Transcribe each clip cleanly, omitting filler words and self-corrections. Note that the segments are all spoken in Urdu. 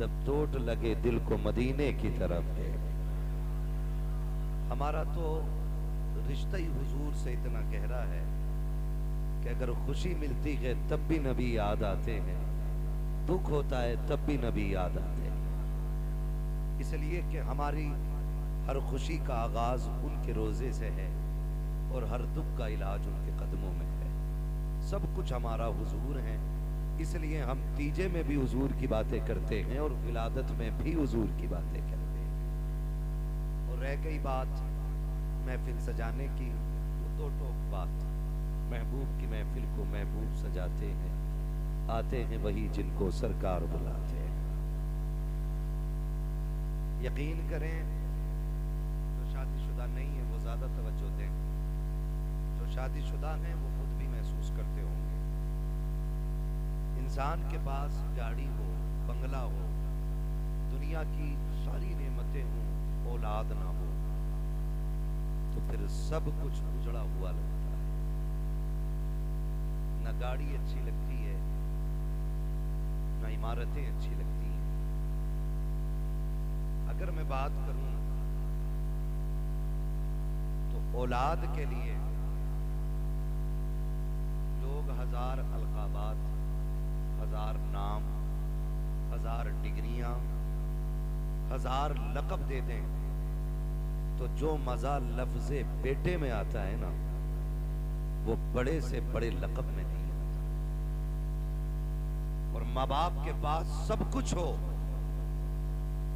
جب چوٹ لگے دل کو مدینے کی طرف ہے۔ ہمارا تو رشتہ ہی حضور سے اتنا گہرا ہے کہ اگر خوشی ملتی ہے تب بھی نبی یاد آتے ہیں، دکھ ہوتا ہے تب بھی نبی یاد آتے ہیں، اس لیے کہ ہماری ہر خوشی کا آغاز ان کے روزے سے ہے اور ہر دکھ کا علاج ان کے قدموں میں ہے۔ سب کچھ ہمارا حضور ہیں، اس لیے ہم تیجے میں بھی حضور کی باتیں کرتے ہیں اور ولادت میں بھی حضور کی باتیں کرتے ہیں۔ اور رہ گئی بات محفل سجانے کی، وہ دو ٹوک بات، محبوب کی محفل کو محبوب سجاتے ہیں، آتے ہیں وہی جن کو سرکار بلاتے ہیں۔ یقین کریں جو شادی شدہ نہیں ہیں وہ زیادہ توجہ دیں، جو شادی شدہ ہیں وہ خود بھی محسوس کرتے ہوں گے۔ انسان کے پاس گاڑی ہو، بنگلہ ہو، دنیا کی ساری نعمتیں ہوں، اولاد نہ ہو تو پھر سب کچھ اجڑا ہوا لگتا ہے۔ نہ گاڑی اچھی لگتی ہے، نہ عمارتیں اچھی لگتی ہیں۔ اگر میں بات کروں تو اولاد کے لیے لوگ ہزار القابات، ہزار نام، ہزار ڈگریاں، ہزار لقب دے دیں تو جو مزہ لفظ بیٹے میں آتا ہے نا وہ بڑے سے بڑے لقب میں نہیں آتا۔ اور ماں باپ کے پاس سب کچھ ہو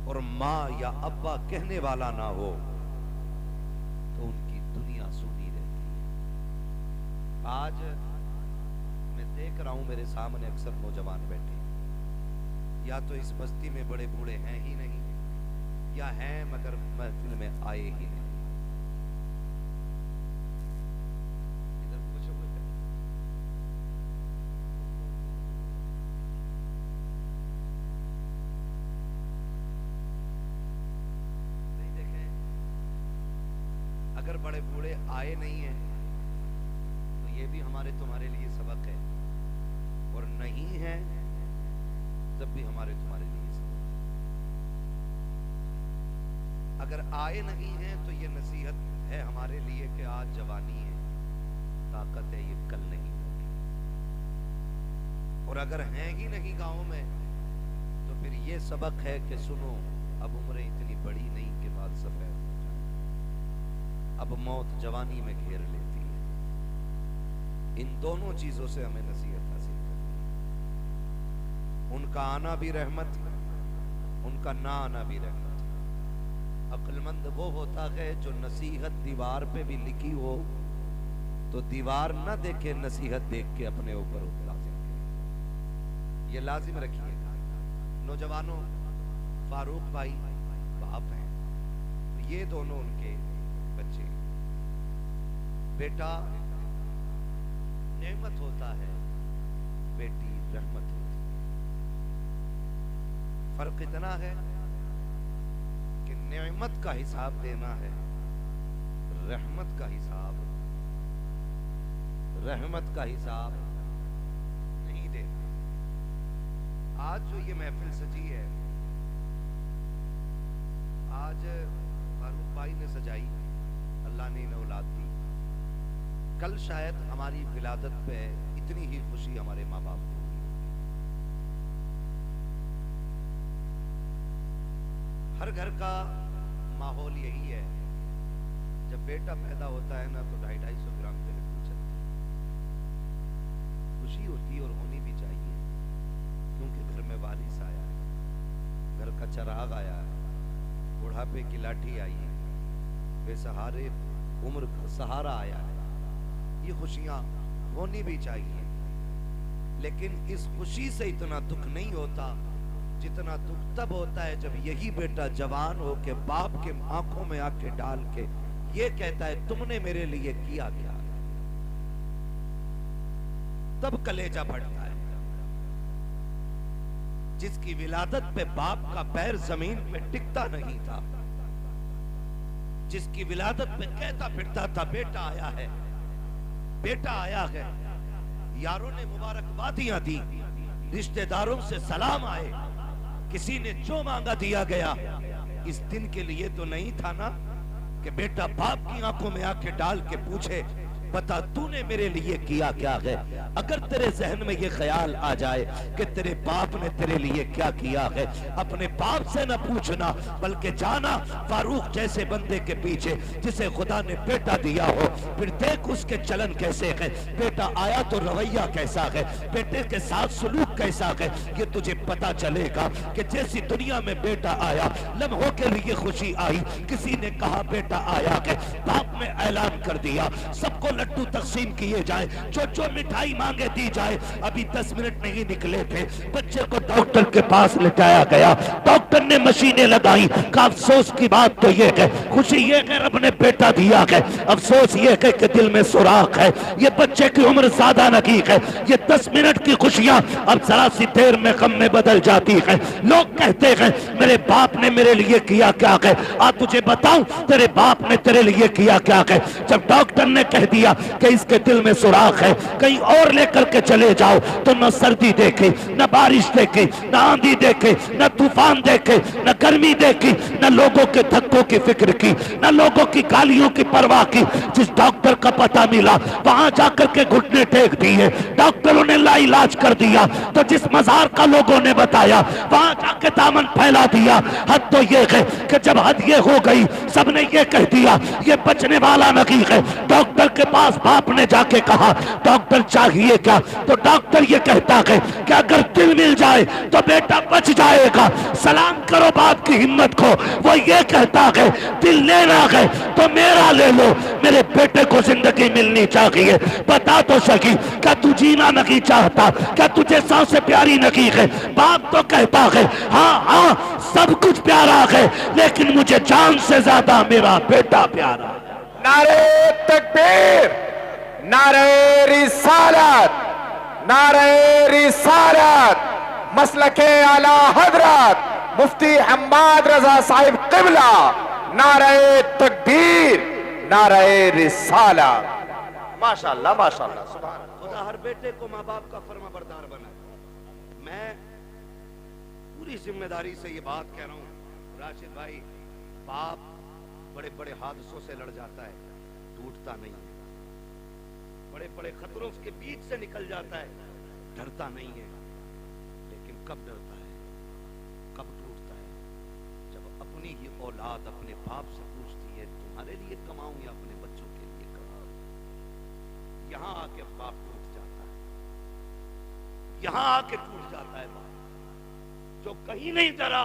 اور ماں یا ابا کہنے والا نہ ہو تو ان کی دنیا سونی رہتی ہے۔ آج میں دیکھ رہا ہوں میرے سامنے اکثر نوجوان بیٹھے، یا تو اس بستی میں بڑے بوڑھے ہیں ہی نہیں، یا ہیں مگر محفل میں آئے ہی نہیں۔ ادھر کچھ ہوئے تھے نہیں، دیکھیں اگر بڑے بوڑھے آئے نہیں ہیں تو یہ بھی ہمارے تمہارے لیے سبق ہے، اور نہیں ہے تب بھی ہمارے تمہارے لیے سبق ہے۔ اگر آئے نہیں ہیں تو یہ نصیحت ہے ہمارے لیے کہ آج جوانی ہے، طاقت ہے، یہ کل نہیں ہوگی۔ اور اگر ہیں ہی نہیں گاؤں میں تو پھر یہ سبق ہے کہ سنو، اب عمریں اتنی بڑی نہیں کہ بال سفید ہو جائیں، اب موت جوانی میں گھیر لیتی ہے۔ ان دونوں چیزوں سے ہمیں نصیحت حاصل کرنی ہے، ان کا آنا بھی رحمت، ان کا نہ آنا بھی رحمت۔ عقل مند وہ ہوتا ہے جو نصیحت دیوار پہ بھی لکھی ہو تو دیوار نہ دیکھے، نصیحت دیکھ کے اپنے اوپر لازم کرے۔ یہ لازم رکھیے گا نوجوانوں۔ فاروق بھائی باپ ہیں، یہ دونوں ان کے بچے۔ بیٹا نعمت ہوتا ہے، بیٹی رحمت ہوتی ہے۔ فرق اتنا ہے کہ نعمت کا حساب دینا ہے، رحمت کا حساب نہیں دینا۔ آج جو یہ محفل سجی ہے، آج فاروق بھائی نے سجائی، اللہ نے انہیں اولاد دی، کل شاید ہماری ولادت پہ اتنی ہی خوشی ہمارے ماں باپ کو ہوئی ہوگی۔ ہر گھر کا ماحول یہی ہے، جب بیٹا پیدا ہوتا ہے نا تو 250-250 گرام کے لڈو چلتے ہیں۔ خوشی ہوتی اور ہونی بھی چاہیے، کیونکہ گھر میں وارث آیا ہے، گھر کا چراغ آیا ہے، بڑھاپے کی لاٹھی آئی ہے، بے سہارے عمر کا سہارا آیا ہے۔ یہ خوشیاں ہونی بھی چاہیے، لیکن اس خوشی سے اتنا دکھ نہیں ہوتا جتنا دکھ تب ہوتا ہے جب یہی بیٹا جوان ہو کے باپ کے آنکھوں میں آنکھیں ڈال کے یہ کہتا ہے تم نے میرے لیے کیا کیا، تب کلیجہ پھٹتا ہے۔ جس کی ولادت پہ باپ کا پیر زمین پہ ٹکتا نہیں تھا، جس کی ولادت پہ کہتا پھرتا تھا بیٹا آیا ہے، بیٹا آیا ہے، یاروں نے مبارکبادیاں دی، رشتہ داروں سے سلام آئے، کسی نے جو مانگا دیا گیا. اس دن کے لیے تو نہیں تھا نا کہ بیٹا باپ کی آنکھوں میں آنکھیں ڈال کے پوچھے بتا تو نے میرے لیے کیا کیا ہے. اگر تیرے ذہن میں یہ خیال آ جائے کہ تیرے باپ نے تیرے لیے کیا کیا ہے, اپنے باپ سے نہ پوچھنا بلکہ جانا فاروق جیسے بندے کے پیچھے جسے خدا نے بیٹا دیا ہو, پھر دیکھ اس کے چلن کیسے ہے, بیٹا آیا تو رویہ کیسا ہے, بیٹے کے ساتھ سلوک کیسا ہے. یہ تجھے پتا چلے گا کہ جیسی دنیا میں بیٹا آیا لمحوں کے لیے خوشی آئی, کسی نے کہا بیٹا آیا ہے, باپ نے اعلان کر دیا سب کو لڈو تقسیم کیے جائیں, جو مٹھائی مانگے دی جائے. ابھی 10 منٹ نہیں نکلے تھے, بچے کو ڈاکٹر کے پاس لٹایا گیا, ڈاکٹر نے مشینیں لگائیں. کہ افسوس کی بات تو یہ ہے, خوشی یہ ہے رب نے بیٹا دیا ہے, افسوس یہ ہے کہ دل میں سوراخ ہے. یہ بچے کی عمر زیادہ نہیں ہے, یہ 10 منٹ کی خوشیاں اب ذرا سی دیر میں غم میں بدل جاتی ہیں. لوگ کہتے ہیں میرے باپ نے میرے لیے کیا کیا ہے, تجھے بتاؤں تیرے باپ نے تیرے لیے کیا کیا ہے. جب ڈاکٹر نے کہہ دیا کہ اس کے دل میں سوراخ ہے, کہیں اور لے کر کے چلے جاؤ, تو نہ سردی دیکھے, نہ بارش دیکھے, نہ آندھی دیکھے, نہ طوفان دیکھے, نہ گرمی دیکھی, نہ لوگوں کے دھکوں کی فکر کی, نہ لوگوں کی گالیوں کی پرواہ کی. جس ڈاکٹر کا پتہ ملا وہاں جا کر کے گھٹنے ٹیک دیے, ڈاکٹروں نے لا علاج کر دیا. تو جس مزار کا لوگوں نے بتایا وہاں جا کے دامن پھیلا دیا. حد تو یہ ہے کہ جب حد یہ ہو گئی سب نے یہ کہہ دیا یہ بچنے والا نہیں ہے. ڈاکٹر کے پاس باپ نے جا کے کہا ڈاکٹر چاہیے کیا, تو ڈاکٹر یہ کہتا ہے کہ اگر دل مل جائے تو بیٹا بچ جائے گا. سلام کرو باپ کی ہمت کو, وہ یہ کہتا ہے دل لینا ہے تو میرا لے لو, میرے بیٹے کو زندگی ملنی چاہیے. بتا تو سکی کیا تو جینا نہیں چاہتا, کیا تجھے سانس سے پیاری نہیں ہے. باپ تو کہتا ہے ہاں ہاں سب کچھ پیارا ہے لیکن مجھے جان سے زیادہ میرا بیٹا پیارا ہے. نعرہ تکبیر, نعرہ رسالت, نعرہ رسالت, مسلک اعلی حضرت مفتی حماد رضا صاحب قبلہ, نعرہ تکبیر, نعرہ رسالت. ماشاءاللہ ماشاءاللہ سبحان اللہ. خدا ہر بیٹے کو ماں باپ کا فرما بردار بنائے. میں پوری ذمہ داری سے یہ بات کہہ رہا ہوں راشد بھائی, باپ بڑے بڑے حادثوں سے لڑ جاتا ہے, ٹوٹتا نہیں ہے. بڑے بڑے خطروں کے بیچ سے نکل جاتا ہے, ڈرتا نہیں ہے. لیکن کب ڈرتا ہے, کب ٹوٹتا ہے, جب اپنی ہی اولاد اپنے باپ سے پوچھتی ہے تمہارے لیے کماؤں یا اپنے بچوں کے لیے کماؤں. یہاں آ کے باپ ٹوٹ جاتا ہے, یہاں آ کے ٹوٹ جاتا ہے باپ. جو کہیں نہیں ڈرا,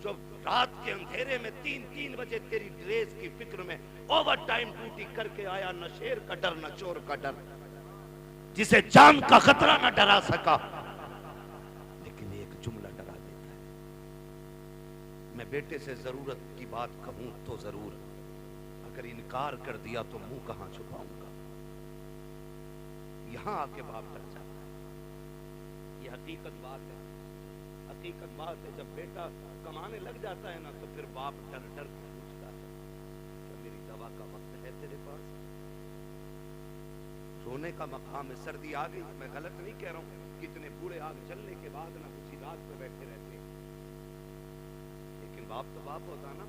جو رات کے اندھیرے میں 3 بجے تیری ڈریس کی فکر میں اوور ٹائم ڈیوٹی کر کے آیا, نہ شیر کا ڈر نہ چور کا ڈر, جسے جان کا خطرہ نہ ڈرا سکا, لیکن ایک جملہ ڈرا دیتا ہے. میں بیٹے سے ضرورت کی بات کہوں تو ضرور, اگر انکار کر دیا تو منہ کہاں چھپاؤں گا. یہاں آ کے باپ ڈر جاتا ہے. یہ حقیقت بات ہے, حقیقت بات ہے. جب بیٹا کمانے لگ جاتا ہے نا تو پھر باپ ڈر ڈر کے پوچھتا ہے کہ میری دوا کا وقت ہے تیرے پاس. رونے کا مقام ہے. سردی آ گئی, میں غلط نہیں کہہ رہا ہوں, کتنے بوڑھے آگ جلنے کے بعد نا اسی رات پہ بیٹھے رہتے ہیں, لیکن باپ تو باپ ہوتا نا.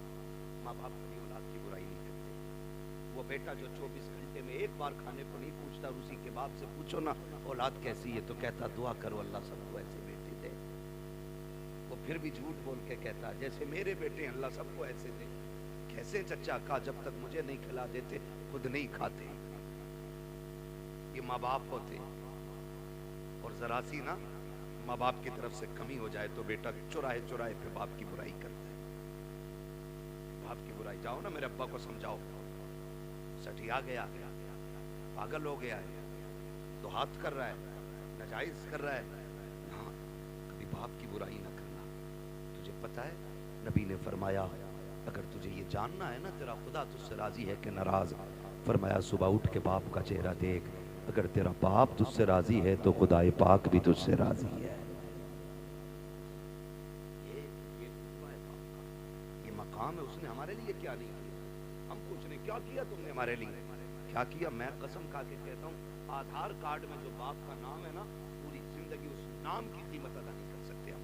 ماں باپ کبھی اولاد کی برائی نہیں کرتے. وہ بیٹا جو 24 گھنٹے میں ایک بار کھانے کو نہیں پوچھتا, اور اسی کے باپ سے پوچھو نا اولاد کیسی ہے تو کہتا دعا کرو اللہ سب کو ایسے بیٹے دے. وہ پھر بھی جھوٹ بول کے کہتا جیسے میرے بیٹے اللہ سب کو ایسے دے. کیسے چچا؟ کہا جب تک مجھے نہیں کھلا دیتے خود نہیں کھاتے. یہ ماں باپ ہوتے. اور ذرا سی نا ماں باپ کی طرف سے کمی ہو جائے تو بیٹا چوراہے چوراہے پہ باپ کی برائی کرتا ہے. باپ کی برائی, جاؤ نا میرے ابا کو سمجھاؤ, سٹھیا گیا, پاگل ہو گیا ہے, تو ہاتھ کر رہا ہے, ناجائز کر رہا ہے. ہاں, کبھی باپ کی برائی نہ کرنا. تجھے پتا ہے نبی نے فرمایا اگر تجھے یہ جاننا ہے نا تیرا خدا تجھ سے راضی ہے کہ ناراض, فرمایا صبح اٹھ کے باپ کا چہرہ دیکھ, اگر تیرا باپ تجھ سے راضی ہے تو خدا پاک بھی تجھ سے راضی ہے. یہ مقام ہے, اس نے ہمارے لیے کیا نہیں کیا. ہم پوچھ رہے کیا کیا تم نے ہمارے لیے, کیا کیا؟ میں قسم کھا کے کہتا ہوں آدھار کارڈ میں جو باپ کا نام ہے نا پوری زندگی اس نام کی قیمت ادا نہیں کر سکتے ہم.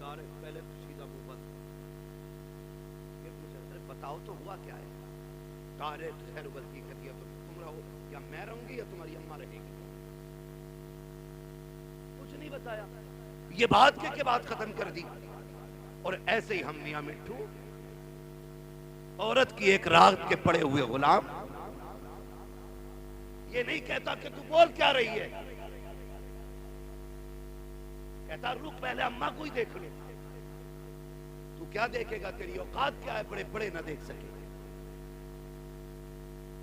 ڈائریکٹ پہلے سیدھا منہ بند، پھر پوچھا ارے بتاؤ تو ہوا کیا ہے؟ ڈائریکٹ خیر غلطی کر دیا تو تم رہو یا میں رہوں گی یا تمہاری اماں رہے گی؟ کچھ نہیں بتایا، یہ بات کے بعد ختم کر دی۔ اور ایسے ہی ہم میاں مٹھو عورت کی ایک رات کے پڑے ہوئے غلام، یہ نہیں کہتا کہ تو بول کیا رہی ہے، کہتا رک پہلے اماں کو ہی دیکھ لے۔ تو کیا دیکھے گا؟ تیری اوقات کیا ہے؟ بڑے بڑے نہ دیکھ سکے،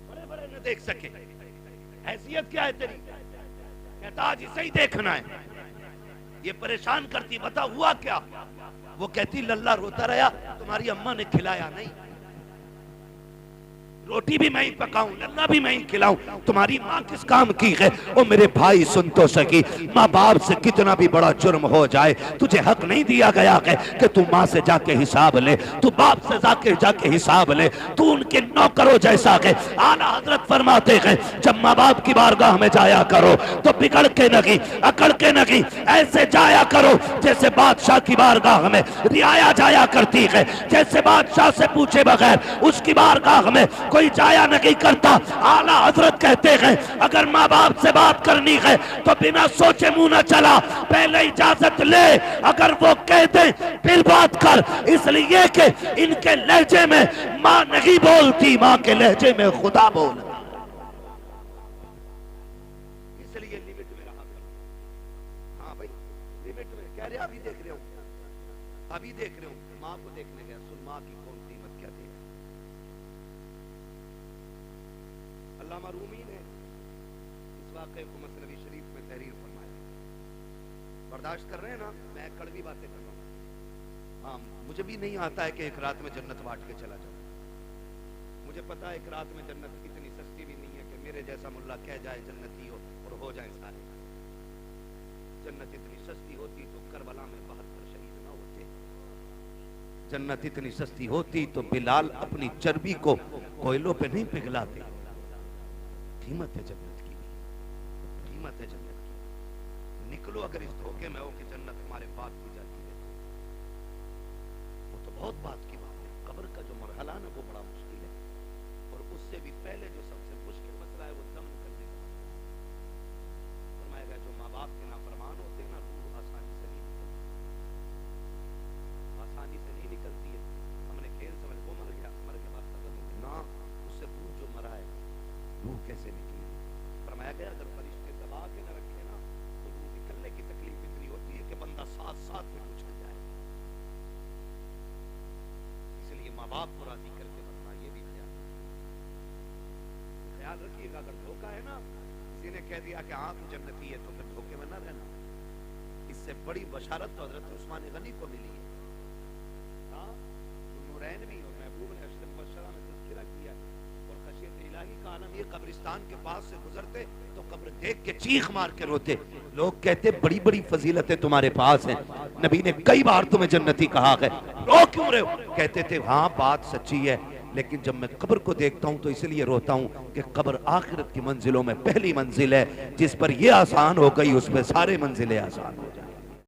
بڑے بڑے نہ دیکھ سکے، حیثیت کیا ہے تیری؟ کہتا آج اسے ہی دیکھنا ہے۔ یہ پریشان کرتی بتا ہوا کیا؟ وہ کہتی للہ روتا رہا تمہاری اماں نے کھلایا نہیں، روٹی بھی میں ہی پکاؤں، للہ بھی میں ہی کھلاؤں، تمہاری ماں کس کام کی ہے؟ او میرے بھائی سن تو سکی، ماں باپ سے کتنا بھی بڑا جرم ہو جائے تجھے حق نہیں دیا گیا ہے کہ تو ماں سے جا کے حساب لے، تو باپ سے جا کے حساب لے، تو ان کے نوکروں جیسا ہے۔ اعلیٰ حضرت فرماتے ہیں جب ماں باپ کی بارگاہ میں جایا کرو تو بگڑ کے نہیں، اکڑ کے نہیں، ایسے جایا کرو جیسے بادشاہ کی بارگاہ میں رعایا جایا کرتی ہے، جیسے بادشاہ سے پوچھے بغیر اس کی بارگاہ میں کوئی جایا نہیں کرتا۔ اعلیٰ حضرت کہتے ہیں اگر ماں باپ سے بات کرنی ہے تو بنا سوچے منہ نہ چلا، پہلے اجازت لے، اگر وہ کہہ دیں پھر بات کر، اس لیے کہ ان کے لہجے میں ماں نہیں بولتی، ماں کے لہجے میں خدا بولتا، اس لیے لیمٹ میں رہا کرو۔ ہاں بھائی لیمٹ میں، کہہ رہے ابھی دیکھ رہے ہوں، ابھی دیکھ رہے ہوں، ماں کو دیکھنے گیا، سن ماں کی کون قیمت کیا دے۔ علامہ رومی نے اس واقعے کو مثنوی شریف میں تحریر فرمایا۔ برداشت کر رہے ہیں نا، میں کڑوی باتیں کر رہا ہوں۔ ہاں مجھے بھی نہیں آتا ہے کہ ایک رات میں جنت بانٹ کے چلا جاؤں، مجھے پتا ہے ایک رات میں جنت اتنی سستی بھی نہیں ہے کہ میرے جیسا ملا کہہ جائے جنتی ہو اور ہو جائیں سارے۔ جنت اتنی سستی ہوتی تو کربلا میں 72 شہید نہ ہوتے، جنت اتنی سستی ہوتی تو بلال اپنی چربی کو کوئلوں پہ نہیں پگھلاتے۔ قیمت ہے جنت کی بھی، قیمت ہے جنت کی۔ نکلو اگر اس دھوکے میں ہو کہ جنت ہمارے پاس کی جاتی ہے، وہ تو بہت بات کی بات ہے۔ قبر کا جو مرحلہ ہے نا وہ بڑا مشکل ہے، اور اس سے بھی پہلے جو سب سے مشکل مسئلہ ہے وہ دم کرنے کا مسئلہ۔ فرمایا گیا جو ماں باپ کے نافرمان ہوتے ہیں نا، روح آسانی سے نہیں نکلتی، آسانی سے نہیں نکلتی ہے۔ ہم نے کھیل سمجھ وہ مر گیا، مر کے بعد ختم ہو گیا، نہ اس سے روح جو مرا ہے روح کیسے نکلی؟ فرمایا گیا اگر فرشتے دبا کے نہ رکھے نا تو روح نکلنے کی تکلیف اتنی ہوتی ہے کہ بندہ ساتھ ساتھ میں اچھل جائے۔ اس لیے ماں باپ کو راضی کر کے مرنا، یہ بھی خیال رکھیے گا۔ اگر دھوکہ ہے نا، کسی نے کہہ دیا کہ ہاں تو جنتی ہے، تو پھر دھوکے میں نہ رہنا۔ اس سے بڑی بشارت تو حضرت عثمان غنی کو ملی ہے۔ ہاں نورین بھی اور محبوب نے اشرف مبشرہ میں تذکرہ کیا اور خشیت الہی کا عالم، یہ قبرستان کے پاس سے گزرتے تو قبر دیکھ کے چیخ مار کے روتے۔ لوگ کہتے بڑی بڑی فضیلتیں تمہارے پاس ہیں، نبی نے کئی بار تمہیں جنتی کہا ہے، رو کیوں رہے ہو؟ کہتے تھے ہاں بات سچی ہے، لیکن جب میں قبر کو دیکھتا ہوں تو اس لیے روتا ہوں کہ قبر آخرت کی منزلوں میں پہلی منزل ہے، جس پر یہ آسان ہو گئی اس پہ سارے منزلیں آسان ہو۔